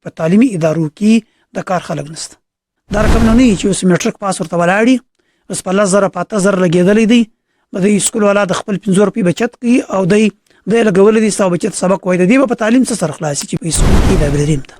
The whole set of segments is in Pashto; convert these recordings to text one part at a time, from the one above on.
په تعلیمي ادارو کې د کار خلک نشته. دا رقم نه چې اوس میټریک پاس ورته ولاړی اوس په 10,000 په 8,000 لګېدلی دی د سکول والا د خپل 500 روپۍ بچت کوي او د لګولې دي ستا بچت سبق وای د دې په تعلیم سره خلاصي چې په سکول کې لایبرری ته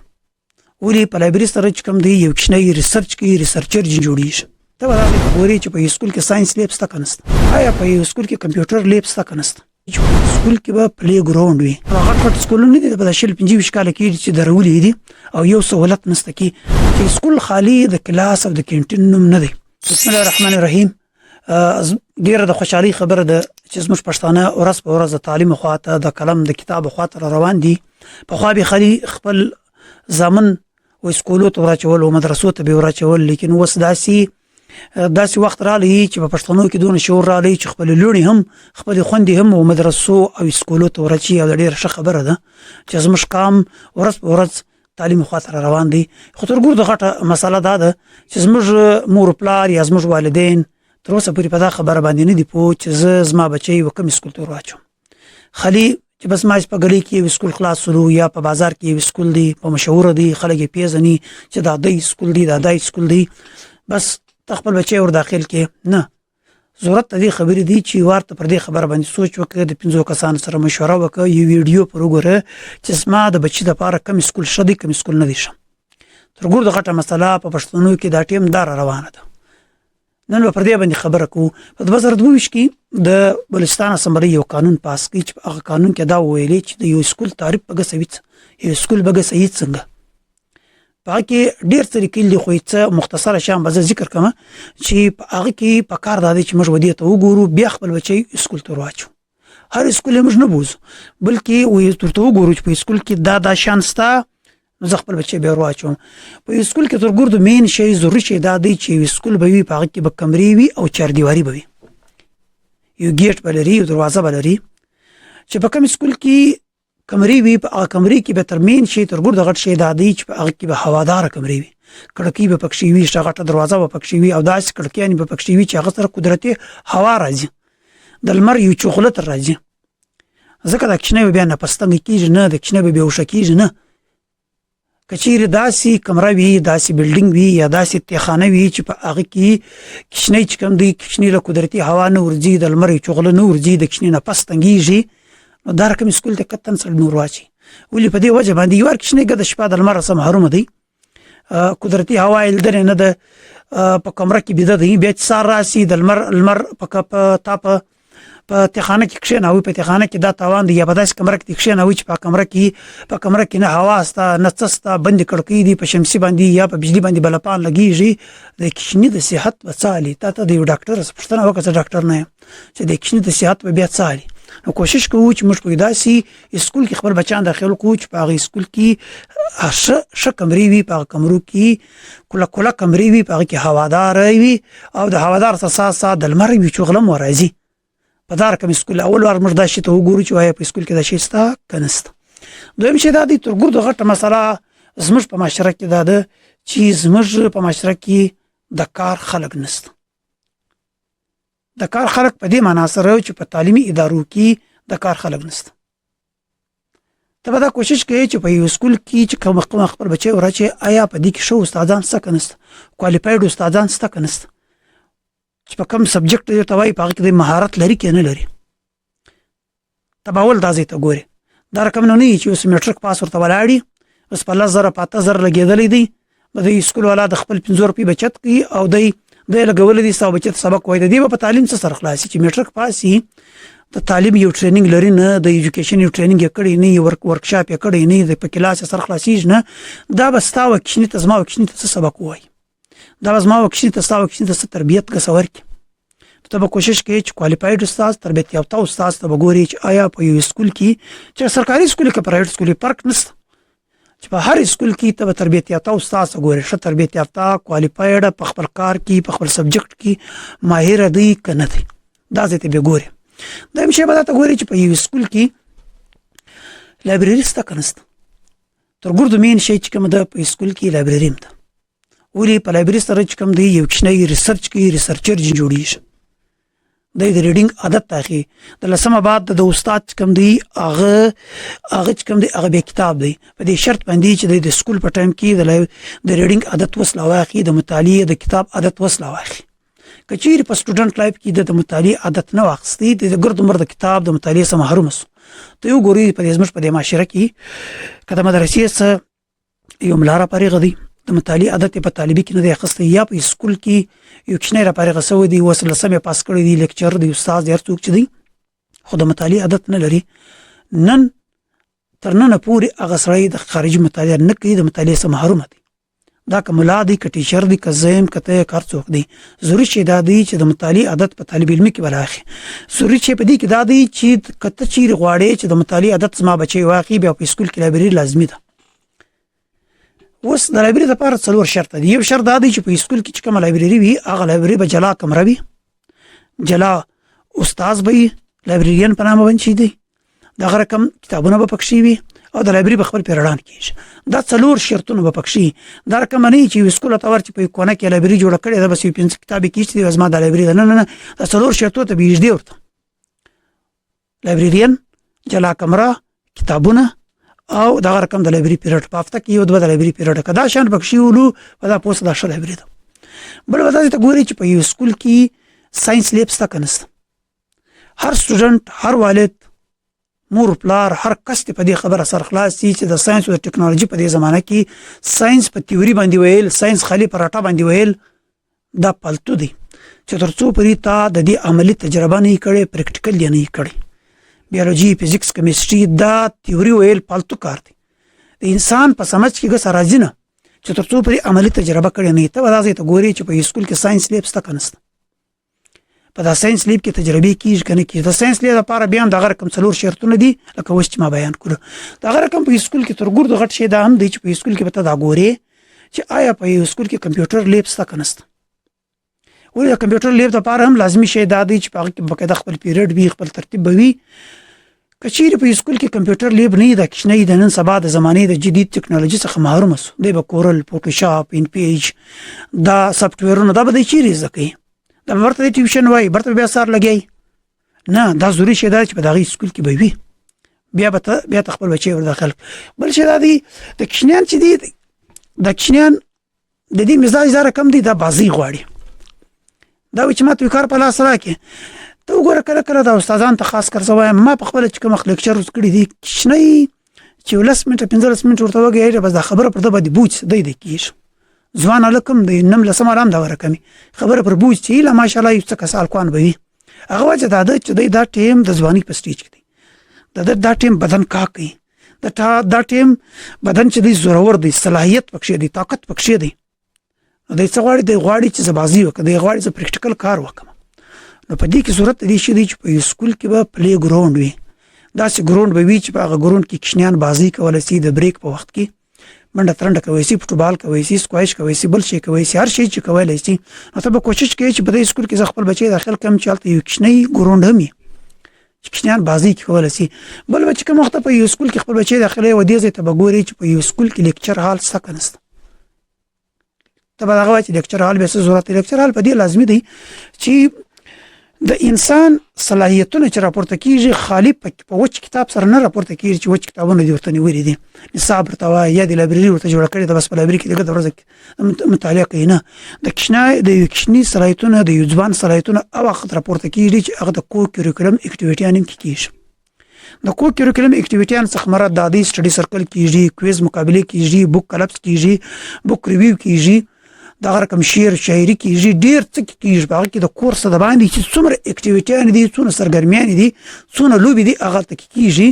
ولې په لایبرری سره چې کوم دی یو کښنی ریسرچ کوي ریسرچر جوړیږي. ته به دا ګوري چې په سکول کې ساينس لیب ستا کنسته آیا په سکول کې کمپیوټر لیب ستا کنسته سکول کې به پلی ګراوند وي. هغه سکولونه دي په 25 کال کې چې درولې دي او یو سہولت نشته چې سکول خالی د کلاس او د کینټین نوم نه دی. بسم الله الرحمن الرحیم. ډیره د خوشحالي خبره ده چې زموږ پښتانه ورځ په ورځ د تعلیم خواته د قلم د کتاب خواته روان دي. په خوا به خالي خپل ځامن و سکولو ته راچول او مدرسو ته به راچول، لیکن اوس داسې وخت رالی چې په پښتنو کې دونه شعور رالی چې خپل لونی هم خپل خوندې هم او مدرسو او سکولو ته ورچی او ډیره ښه خبره ده چې زموږ قام ورځ په ورځ تعلیم خواته روان دي. خو تر ګور د غټه مسله ده چې زموږ مور پلار یا زموږ والدین تر اوسه پورې په دا خبره باندې نه دي پوه چې زما بچی وکم سکول ته واچوم. خالي چې بس ما په غلي کې سکول خلاص شلو یا په بازار کې سکول دی په مشهور دی خلک پیژني چې دا دای سکول دی دا دای سکول دی بس خپل بچی ور داخل کې نه. ضرورت دې خبرې دي چې ورته پر دې خبره باندې سوچ وکړي د 15 کسانو سره مشوره وکړي یو ویډیو پر وګوره چې زما د بچی د لپاره کوم سکول شدي کوم سکول نه دي شه. تر ګور د غټه مسله په پښتنو کې دا ټیم دار روانه ده. نن په دې باندې خبره کو په 2022 کې د بلوچستان اسمبلی یو قانون پاس کړ چې هغه قانون کې دا ویلي چې د یو سکول تعریف بغسوي یو سکول بغسوي څنګه پاکي ډیر طریقې له خو څه مختصره شام به ذکر کوم چې هغه کې په کار دادی چې موږ ودی ته وګورو بیا خپل بچي سکول ته راوچو. هر سکول موږ نه بوزو بلکې وې ترته وګورو چې په سکول کې دا شانستا نو خپل بچي به راوچو. په سکول کې تر ګور د مین شی ضروري شي دا دی چې سکول به وي په هغه کې به کمرې وي او چاردیواري به وي یو ګیټ بلري او دروازه بلري چې په کوم سکول کې کمرې وي په کمرې کې به ترمن شي تر ګور د غټ شي د عادي چې په هغه کې به هوادار کمرې وي کړکۍ به پکښې وي شغټه دروازه به پکښې وي او داسې کړکۍ به پکښې وي چې هغه سره قدرتي هوا راځي د لمر یو چوخلت راځي ځکه دا کښنه بیا نه پستنګ کیږي نه د کښنه به وشو کیږي نه کچیر داسې کمره وي داسې بلډینګ وي یا داسې تخانه وي چې په هغه کې کښنه چې کوم دی کښنه له قدرتي هوا نه ورځي د لمر یو چوخله نه ورځي د کښنه نه پستنګيږي نو دا رقم سکول ته کتن سره نور واچي ولې په دې وجه باندې یو کښنه د شپه د لمر سم محروم دی قدرتي هوا الدر نه د په کمره کې بيد دی بیا سار راسي د لمر په تاپ په تخانه کې کښنه او په تخانه کې دا توان دی یا په داس کمره کې کښنه او چې په کمره کې نه هوا استا نڅستا بند کړکۍ دی په شمسي باندې یا په بجلی باندې بلپان لګیږي د کښنه د صحت وڅالي ته د یو ډاکټر سپښتنه وکړه ډاکټر نه چې د کښنه د صحت په بیا څالي نو کوشش کوو چې موږ په داسې اسکول کې خپل بچان داخل کوو چې په هغه اسکول کې ش کمرې وي په کمرو کې کله کمرې وي په هغه کې هوادار وي او د هوادار اساس د لمر وي چغلم ورازي په دار کوم اسکول اول ور موږ دا شی ته وګورو چې وای په اسکول کې دا شی ستا کنسته. دویم شی دا دی تر ګور د غټه مسله زموږ په معاشره کې دا ده چې زموږ په معاشره کې د کار خلک نشته. د کار خلک په دې معنی سره چې په تعلیمي ادارو کې د کار خلک نشته. ته به دا کوشش کوي چې په یو سکول کې چې کوم خپل بچي ورچې آیا په دې کې شو استادان څه کنيست کوالیفاید استادان څه کنيست چې په کوم سبجیکټ یو توای په هغه کې مهارت لري کې نه لري. تباول دازې ته ګوري دا رقم نه چې اوس میټریک پاس ورته ولاړی اوس په 10,000 په 8,000 لګېدلې دی د سکول والا د خپل 500 روپۍ بچت کوي او د لګول دي ستا بچت سبق وای د دې په تعلیم سره خلاصي چې میټریک پاسي د تعلیم یو ټریننګ لري نه د ایجوکیشن یو ټریننګ کړي نه یو ورکشاپ کړي نه د په کلاس سره خلاصي نه دا بستا وکښنی تزما وکښنی ته سبق وای دا بس ما وکښنی ته ستا وکښنی ته تربیت کسور کی ته به کوشش کوي چې کوالیفاید استاد تربیت یافته استاد ته وګوري چې آیا په یو سکول کې چې سرکاري سکول کې پرایویټ سکول فرق نشته چې په هر سکول کې ته تربیت یافته استاد وګوري ش تربیت یافته کوالیفاید په خپل کار کې په خپل سبجیکټ کې ماهر دی کنه دی دا ځته به ګوري. دا مشه به ته ګوري چې په یو سکول کې لایبرری ستا کنهست تر ګور د مین شي چې کوم د په سکول کې لایبرری مته ولې په لایبرری سره چې کوم دی یو کښنی ریسرچ کې ریسرچر جوړیږي د ریډینګ عادت تاخي د لسمه بعد د استاد کوم دی هغه کوم دی هغه به کتاب دی په دې شرط باندې چې د سکول په ټایم کې د ریډینګ عادت وسله واخی د مطالعه د کتاب عادت وسله واخی کچیر په سټوډنټ لایف کې د مطالعه عادت نه واخستي د ګرد عمر د کتاب د مطالعه سم محروم سو ته یو ګوري په دې زمش په دې معاشره کې کله مدرسې سره یو ملاره پرې غدي د مطالعه عادت په طالبي کې نه دی اخستي یا په سکول کې یو کښنه را پرې غسو دی وسله سمې پاس کړی دی لیکچر دی استاد هر څوک چي دی خو د مطالعه عادت نه لري نن تر نن پورې هغه سړی د خارجي مطالعه نه کوي د مطالعه سم محروم دي دا کوملا دی ک ټیچر دی ک زم کته کار څوک دی ضروري شي دا دی چې د مطالعه عادت په طالب علمي کې ولاخي ضروري شي په دې کې دا دی چې کته چیر غواړي چې د مطالعه عادت زما بچي واقعي بیا په سکول کې لایبرری لازمي ده اوس د لایبرری لپاره څلور شرط دي یو شرط دا دی چې په سکول کې کوم لایبرری وي هغه لایبرری به جلا کمره وي جلا استاد به لایبرریان په نامه باندې دی دا رقم کتابونه به پکښي وي او د لایبرری په خپل پیرډان کېږي دا څلور شرطونه به پکښي دا رقم نه چې سکول ته ورچ په کونه کې لایبرری جوړ کړي دا بس یو پنځه کتابي کېږي د ازما د لایبرری نه دا څلور شرطونه ته بیج دی ورته لایبرریان جلا کمره کتابونه او دا رقم د لایبرری پیریډ په هفته کې یو د لایبرری پیریډ کدا شان بخښي ولو په دا پوسټ د شل لایبرری ده بل ودا ته ګوري چې په یو سکول کې ساينس لیب ستا کنست هر سټوډنټ هر والد مور پلار هر کس په دې خبره سر خلاص شي چې د ساينس او ټکنالوژي په دې زمانه کې ساينس په تیوري باندې ویل ساينس خالي پراټه باندې ویل دا پالتو دي چې ترڅو پرې تا د دې عملی تجربه نه کړي پریکټیکل دی نه کړي بیولوژي فزیکس کیمستري دا تیوري ویل پالتو کار دی د انسان په سمج کې ګس راځي نه چې ترڅو پرې عملی تجربه کړي نه ته ودا ته ګوري چې په سکول کې ساينس لیب ستا کنست په دا ساينس لیب کې تجربه کیږي کنه کې د ساينس لیب لپاره بیا هم د غره کوم څلور شرطونه دي لکه اوس چې ما بیان کړو د غره کوم په سکول کې تر ګور د غټ شي دا هم دی چې په سکول کې پته دا ګوري چې آیا په سکول کې کمپیوټر لیب ستا کنست ولې د کمپیوټر لیب لپاره هم لازمي شی دا دی چې په کې بقاعده خپل پیریډ وي خپل ترتیب وي کچیر په سکول کې کمپیوټر لیب نه د کښنې د نن سبا د زمانه د جدید ټکنالوژي څخه محروم سو دی به کورل فوټوشاپ ان پیج دا سافټویرونه دا به چیرې زکه دا ورته ټیوشن وای برته بیا سار لګي نه دا ضروري شی دا چې په دغه سکول کې به وي بیا خپل بچي ور داخل بل شی دا دی د کښنیان چې دی د کښنیان د دې مزاج زره کم دی دا بازی غواړي دا چې ماته کار په لاس راکې ته وګوره کله کله دا استادان ته خاص کار زوای ما په خپل چې کوم لیکچر کړی دی کښنی چې ولس منټه 15 منټه ورته وګورئ بس دا خبره پر د باندې بوج دی کیږي ځوان علیکم دی نم لسم آرام دا ورکمي خبره پر بوج چې لا ماشاءالله یو څه کسال کوان به هغه وجه دا چې دا ټیم د ځواني په سټیج کې دی دا ټیم بدن کا کوي دا ټیم بدن چې دی زورور دی صلاحیت پکښې دی طاقت پکښې دی د څغړې د غواړي چې زبازي وکړي د غواړي چې پریکټیکل کار وکړي نو په دې کې صورت دې شي چې په سکول کې به پلی ګراوند وي دا چې ګراوند به وي چې په هغه ګراوند کې کښنیان بازی کولای شي د بریک په وخت کې منډه ترنډه کوي شي فوټبال کوي شي سکواش کوي شي بل شي کوي شي هر شي چې کولای شي نو ته به کوشش کوي چې په دې سکول کې خپل بچي داخل کم چالت یو کښنی ګراوند هم چې کښنیان بازی کولای شي بل بچي کوم وخت په یو سکول کې خپل بچي داخله و دې ته به ګوري چې په یو سکول کې لیکچر هال سکنست ته به هغه چې لیکچر هال به څه ضرورت لیکچر هال په دې لازمي دی چې د انسان صلاحیتونه چې راپورته کیږي خالی په وچ کتاب سره نه راپورته کیږي چې وچ کتابونه دي ورته نیولې دي نصاب ورته یا د لایبرری ورته جوړ کړی د بس په لایبرری کې دغه ورځ مطالعه کوي نه د کښنی صلاحیتونه د یو ځوان صلاحیتونه او وخت راپورته کیږي چې هغه د کو کریکولم اکټیویټیان کې کیږي د کو کریکولم اکټیویټیان څخه مراد د سټډي سرکل کیږي کویز مقابله کیږي بوک کلبس کیږي بوک ریویو کیږي دا رقم شعر شاعري کیږي ډیر څه کیږي په هغه کې د کورس د باندې چې څومره اکټیویټیان دي څونه سرګرمیان دي څونه لوبي دي هغه ته کیږي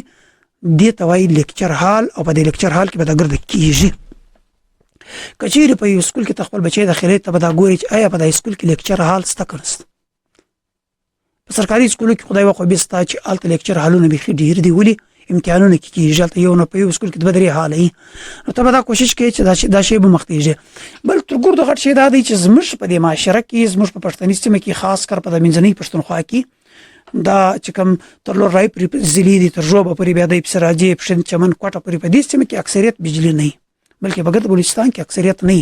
د توای لیکچر هال او په دې لیکچر هال کې به دا ګرځي کیږي کچېره په یو سکول کې خپل بچي داخلي ته به دا ګوري چې آیا په دې سکول کې لیکچر هال ستا کړست په سرکاري سکول کې خدای واخو به ستا چې الته لیکچر هالونه به ډیر دی ولي امتحانونه کې کیږي یو نه په یو سکول کې د بدري حالې نو ته به دا کوشش کوي چې دا شی به مختیږي بل تر ګور د غټ شی دا دی چې زموږ په دې معاشره کې زموږ په پښتني سیمه کې خاص کر په د منځنۍ پښتونخوا کې دا چې کوم تر لور راي پر زلی دي تر جوبه پر بیا د پسراجي پښتن چمن کوټه پر په دې سیمه کې اکثریت بجلی نه بلکې بغیر بلوچستان کې اکثریت نه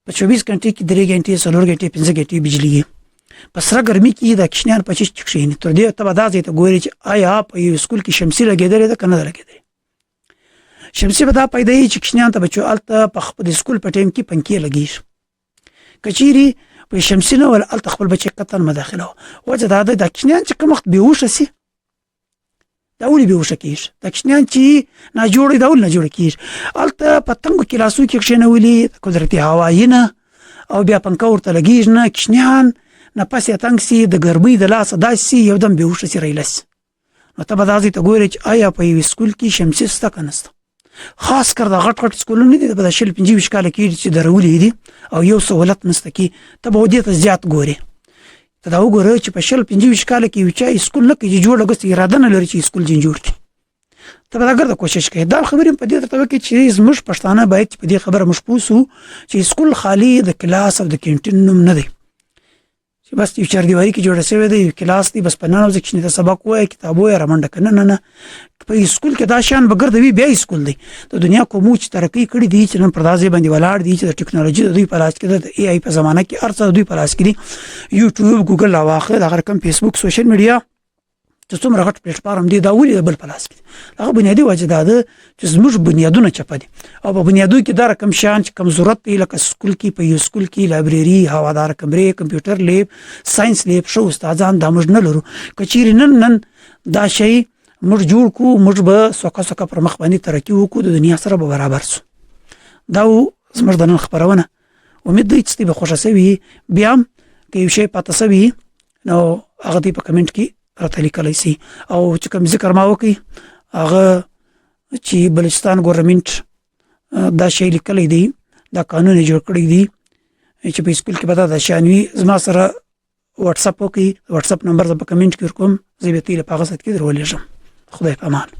په 24 غنټې کې 3 غنټې 4 غنټې 5 غنټې بجلی په سره ګرمي کې د کشنیان په چیش کښینی تر دې ته به دا ځای ته ګوري چې آیا په یو سکول کې شمسي لګېدلې ده که نه ده لګېدلې. شمسي به دا پیدا وي چې کشنیان ته بچو هلته په خپل سکول په ټایم کې پنکې لګېږي. که چیرې په شمسي نه ول هلته خپل بچی قطعا مداخله وجه دا ده دا کشنیان چې کوم وخت بېهوشه سي دا ولې بېهوشه کېږي. دا کشنیان چې ناجوړه دا ولې ناجوړه کېږي. هلته په تنګو کلاسو کې کښېنولي قدرتي هوایي نه او بیا پنکه ورته لګېږي نه کشنیان نفس یې تنګ سي د ګرمۍ د لاسه داسې سي یو دم بېهوشه سي ریله سي. نو ته به دا ځای ته ګورې چې آیا په یو سکول کې شمسي شته که نه شته. خاص کر د غټ غټ سکولونه دي په 25 کاله کې چې درولې دي او یو سہولت نشته کې ته به دې ته زیات ګورې. ته دا وګوره چې په 25 کاله کې یو چا سکول نه کوي جوړ لګست اراده نه لري چې سکول جوړ کړي. ته به دا ګرځه کوشش کوي. دا خبرې په دې ته وکړي چې زموږ پښتانه باید په دې خبره مشپوس وو چې سکول خالی د کلاس او د کینټین نوم نه دی چې بس یو چاردیواري کې جوړه شوی دی یو کلاس دی بس په نن ورځ کې سبق وایي کتاب وایي رامنډه کنه نه په سکول کې دا شان بګردوي بیا سکول دی. د دنیا کومو چې ترقی کړي دي چې نن پردازي باندې ولاړ دي چې د ټکنالوژي د دوی په لاس کې د ای آی په زمانه کې ارڅ دوی په لاس کې دي. یوټیوب ګوګل او اخر د هر کم فیسبوک سوشل میډیا چې څومره غټ پلیټ فارم دی دا ولې بل په لاس کې هغه بنیادی وجه دا ده چې زموږ بنیادونه چپه دي او په بنیادو کې دا رقم شان چې کم ضرورت دی لکه سکول کې په یو سکول کې لایبرری هوادار کمرې کمپیوټر لیب ساينس لیب شو استادان دا موږ نه لرو. کچېرې نن دا شی موږ جوړ کو موږ به سوکه پر مخ باندې ترقی وکړو د دنیا سره به برابر سو. دا زموږ د نن خبرونه امید دی چې به خوشاله سوي. بیا که یو شی پاتې سوي نو هغه دی په کمنټ کې راته لیکلی سي او چې کوم ذکر ما وکړي هغه چې بلوچستان ګورنمنټ دا شی لیکلی دی دا قانون یې جوړ کړی دی چې په سکول کې به دا شان وي. زما سره واتساپ وکړي واتساپ نمبر زه په کمنټ کې ورکوم زه به تیله په هغه سات کې درولېږم. خدای په امان.